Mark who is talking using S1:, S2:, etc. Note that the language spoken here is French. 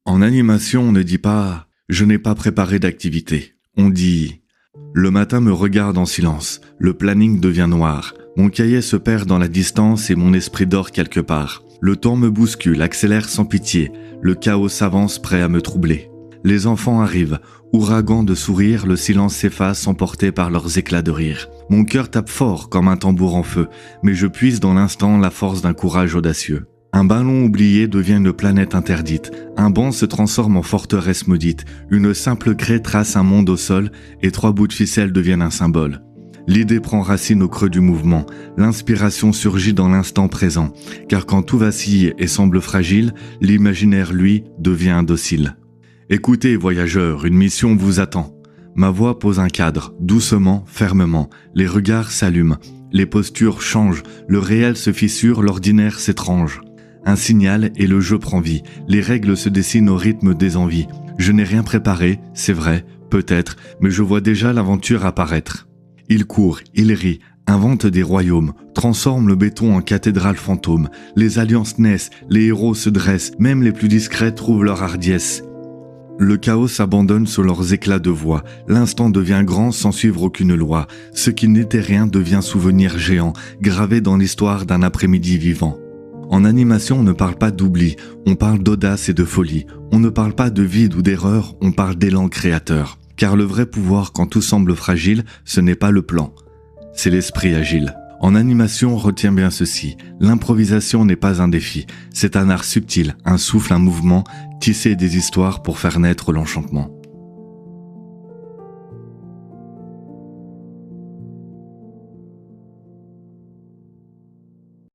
S1: En animation, on ne dit pas « je n'ai pas préparé d'activité ». On dit « le matin me regarde en silence, le planning devient noir, mon cahier se perd dans la distance et mon esprit dort quelque part. Le temps me bouscule, accélère sans pitié, le chaos s'avance prêt à me troubler. Les enfants arrivent, ouragan de sourires, le silence s'efface emporté par leurs éclats de rire. Mon cœur tape fort comme un tambour en feu, mais je puise dans l'instant la force d'un courage audacieux. Un ballon oublié devient une planète interdite, un banc se transforme en forteresse maudite, une simple craie trace un monde au sol et 3 bouts de ficelle deviennent un symbole. L'idée prend racine au creux du mouvement, l'inspiration surgit dans l'instant présent, car quand tout vacille et semble fragile, l'imaginaire, lui, devient indocile. Écoutez, voyageurs, une mission vous attend. Ma voix pose un cadre, doucement, fermement, les regards s'allument, les postures changent, le réel se fissure, l'ordinaire s'étrange. Un signal et le jeu prend vie, les règles se dessinent au rythme des envies. Je n'ai rien préparé, c'est vrai, peut-être, mais je vois déjà l'aventure apparaître. Il court, il rit, invente des royaumes, transforme le béton en cathédrale fantôme. Les alliances naissent, les héros se dressent, même les plus discrets trouvent leur hardiesse. Le chaos s'abandonne sous leurs éclats de voix. L'instant devient grand sans suivre aucune loi. Ce qui n'était rien devient souvenir géant, gravé dans l'histoire d'un après-midi vivant. En animation, on ne parle pas d'oubli, on parle d'audace et de folie. On ne parle pas de vide ou d'erreur, on parle d'élan créateur. Car le vrai pouvoir, quand tout semble fragile, ce n'est pas le plan, c'est l'esprit agile. En animation, retiens bien ceci, l'improvisation n'est pas un défi, c'est un art subtil, un souffle, un mouvement, tisser des histoires pour faire naître l'enchantement.